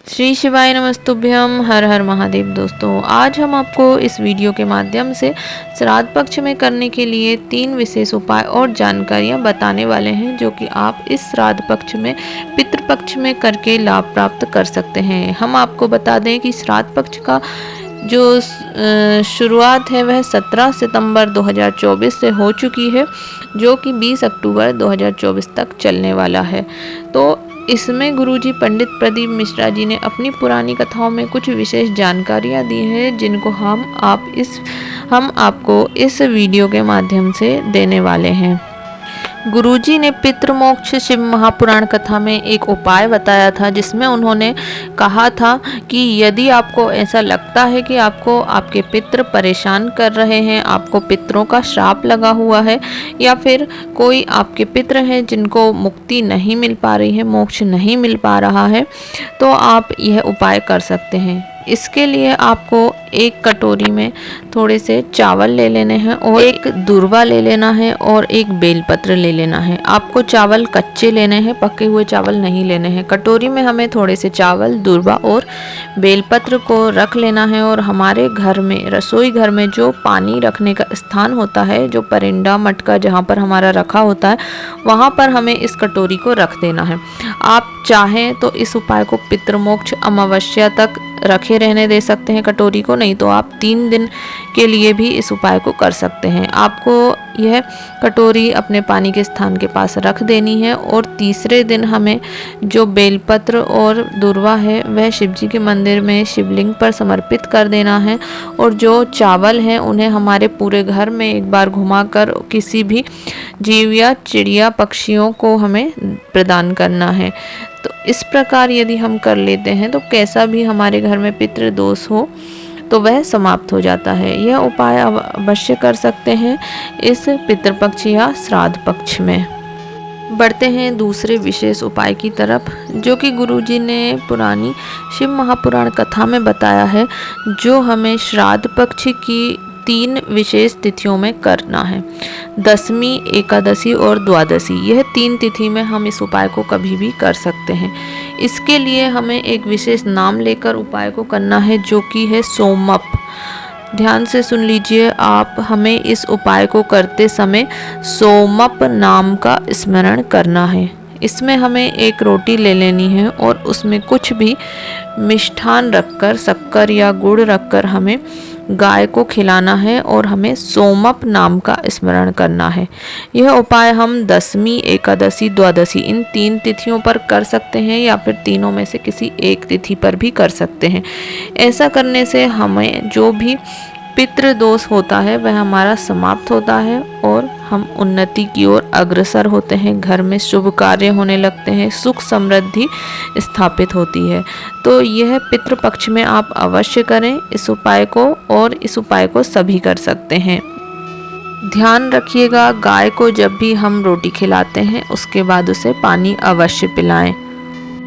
श्री शिवाय नमस्तुभ्यम। हर हर महादेव। दोस्तों, आज हम आपको इस वीडियो के माध्यम से श्राद्ध पक्ष में करने के लिए 3 विशेष उपाय और जानकारियां बताने वाले हैं, जो कि आप इस श्राद्ध पक्ष में पितृपक्ष में करके लाभ प्राप्त कर सकते हैं। हम आपको बता दें कि श्राद्ध पक्ष का जो शुरुआत है वह 17 सितंबर 2024 से हो चुकी है, जो कि 20 अक्टूबर 2024 तक चलने वाला है। तो इसमें गुरुजी पंडित प्रदीप मिश्रा जी ने अपनी पुरानी कथाओं में कुछ विशेष जानकारियां दी हैं, जिनको हम आपको इस वीडियो के माध्यम से देने वाले हैं। गुरुजी ने पितृमोक्ष शिव महापुराण कथा में एक उपाय बताया था, जिसमें उन्होंने कहा था कि यदि आपको ऐसा लगता है कि आपको आपके पितृ परेशान कर रहे हैं, आपको पितरों का श्राप लगा हुआ है, या फिर कोई आपके पितृ हैं जिनको मुक्ति नहीं मिल पा रही है, मोक्ष नहीं मिल पा रहा है, तो आप यह उपाय कर सकते हैं। इसके लिए आपको एक कटोरी में थोड़े से चावल ले लेने हैं और एक दूर्वा ले लेना है और एक बेलपत्र ले लेना है। आपको चावल कच्चे लेने हैं, पके हुए चावल नहीं लेने हैं। कटोरी में हमें थोड़े से चावल, दूर्वा और बेलपत्र को रख लेना है और हमारे घर में, रसोई घर में जो पानी रखने का स्थान होता है, जो परिंदा मटका जहाँ पर हमारा रखा होता है, वहाँ पर हमें इस कटोरी को रख देना है। आप चाहें तो इस उपाय को पितृमोक्ष अमावस्या तक रखे रहने दे सकते हैं कटोरी को, नहीं तो आप 3 दिन के लिए भी इस उपाय को कर सकते हैं। आपको यह कटोरी अपने पानी के स्थान के पास रख देनी है और तीसरे दिन हमें जो बेलपत्र और दूर्वा है वह शिव जी के मंदिर में शिवलिंग पर समर्पित कर देना है, और जो चावल हैं उन्हें हमारे पूरे घर में एक बार घुमाकर किसी भी जीव या चिड़िया पक्षियों को हमें प्रदान करना है। तो इस प्रकार यदि हम कर लेते हैं तो कैसा भी हमारे घर में पितृ दोष हो तो वह समाप्त हो जाता है। यह उपाय अवश्य कर सकते हैं इस पितृपक्ष या श्राद्ध पक्ष में। बढ़ते हैं दूसरे विशेष उपाय की तरफ, जो कि गुरुजी ने पुरानी शिव महापुराण कथा में बताया है, जो हमें श्राद्ध पक्ष की 3 विशेष तिथियों में करना है। दशमी, एकादशी और द्वादशी, यह 3 तिथि में हम इस उपाय को कभी भी कर सकते हैं। इसके लिए हमें एक विशेष नाम लेकर उपाय को करना है, जो कि है सोमप। ध्यान से सुन लीजिए आप, हमें इस उपाय को करते समय सोमप नाम का स्मरण करना है। इसमें हमें एक रोटी ले लेनी है और उसमें कुछ भी मिष्ठान रखकर, शक्कर या गुड़ रखकर हमें गाय को खिलाना है और हमें सोमप नाम का स्मरण करना है। यह उपाय हम दशमी, एकादशी, द्वादशी इन 3 तिथियों पर कर सकते हैं, या फिर तीनों में से किसी एक तिथि पर भी कर सकते हैं। ऐसा करने से हमें जो भी पितृ दोष होता है वह हमारा समाप्त होता है और हम उन्नति की ओर अग्रसर होते हैं। घर में शुभ कार्य होने लगते हैं, सुख समृद्धि स्थापित होती है। तो यह पितृपक्ष में आप अवश्य करें इस उपाय को, और इस उपाय को सभी कर सकते हैं। ध्यान रखिएगा, गाय को जब भी हम रोटी खिलाते हैं उसके बाद उसे पानी अवश्य पिलाएं।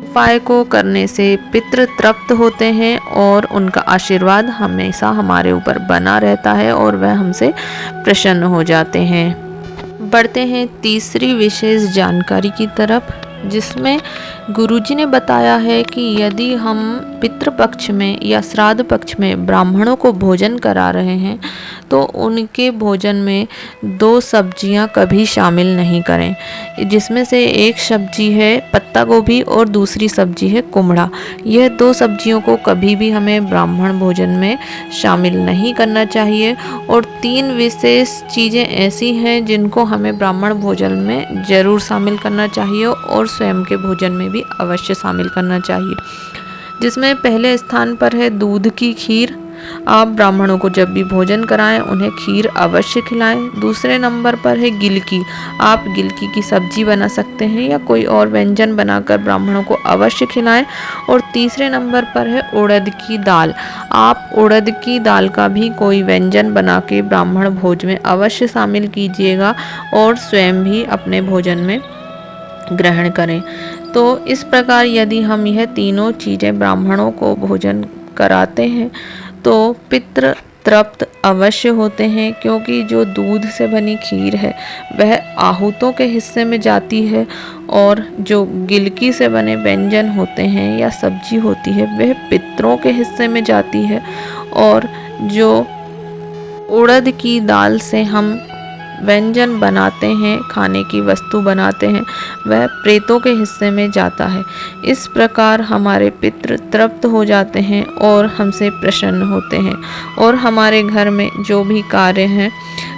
उपाय को करने से पितृ तृप्त होते हैं और उनका आशीर्वाद हमेशा हमारे ऊपर बना रहता है और वह हमसे प्रसन्न हो जाते हैं। बढ़ते हैं तीसरी विशेष जानकारी की तरफ, जिसमें गुरुजी ने बताया है कि यदि हम पितृपक्ष में या श्राद्ध पक्ष में ब्राह्मणों को भोजन करा रहे हैं तो उनके भोजन में 2 सब्जियां कभी शामिल नहीं करें, जिसमें से एक सब्जी है पत्ता गोभी और दूसरी सब्जी है कुमड़ा। यह 2 सब्जियों को कभी भी हमें ब्राह्मण भोजन में शामिल नहीं करना चाहिए। और 3 विशेष चीज़ें ऐसी हैं जिनको हमें ब्राह्मण भोजन में ज़रूर शामिल करना चाहिए और स्वयं के भोजन में भी अवश्य शामिल करना चाहिए, जिसमें पहले स्थान पर है दूध की खीर। आप ब्राह्मणों को जब भी भोजन कराएं उन्हें खीर अवश्य खिलाएं। दूसरे नंबर पर है गिलकी। आप गिलकी की सब्जी बना सकते हैं या कोई और व्यंजन बनाकर ब्राह्मणों को अवश्य खिलाएं। और तीसरे नंबर पर है उड़द की दाल। आप उड़द की दाल का भी कोई व्यंजन बना के ब्राह्मण भोज में अवश्य शामिल कीजिएगा और स्वयं भी अपने भोजन में ग्रहण करें। तो इस प्रकार यदि हम यह तीनों चीज़ें ब्राह्मणों को भोजन कराते हैं तो पितृ तृप्त अवश्य होते हैं, क्योंकि जो दूध से बनी खीर है वह आहूतों के हिस्से में जाती है और जो गिलकी से बने व्यंजन होते हैं या सब्जी होती है वह पितरों के हिस्से में जाती है, और जो उड़द की दाल से हम व्यंजन बनाते हैं, खाने की वस्तु बनाते हैं, वह प्रेतों के हिस्से में जाता है। इस प्रकार हमारे पितृ तृप्त हो जाते हैं और हमसे प्रसन्न होते हैं, और हमारे घर में जो भी कार्य हैं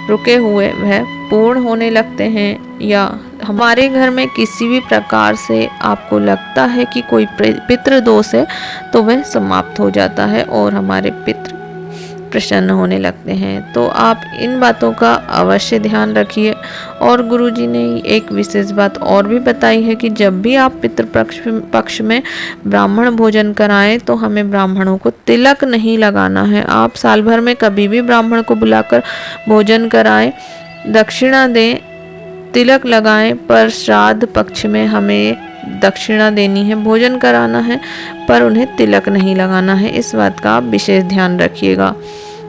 रुके हुए वह पूर्ण होने लगते हैं, या हमारे घर में किसी भी प्रकार से आपको लगता है कि कोई पितृ दोष है तो वह समाप्त हो जाता है और हमारे पितृ प्रसन्न होने लगते हैं। तो आप इन बातों का अवश्य ध्यान रखिए। और गुरुजी ने एक विशेष बात और भी बताई है कि जब भी आप पितृ पक्ष में ब्राह्मण भोजन कराएं तो हमें ब्राह्मणों को तिलक नहीं लगाना है। आप साल भर में कभी भी ब्राह्मण को बुलाकर भोजन कराएं, दक्षिणा दें, तिलक लगाएं, पर श्राद्ध पक्ष में हमें दक्षिणा देनी है, भोजन कराना है, पर उन्हें तिलक नहीं लगाना है। इस बात का आप विशेष ध्यान रखिएगा।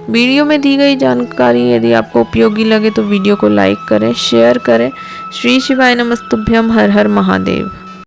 वीडियो में दी गई जानकारी यदि आपको उपयोगी लगे तो वीडियो को लाइक करें, शेयर करें। श्री शिवाय नमस्तुभ्यम। हर हर महादेव।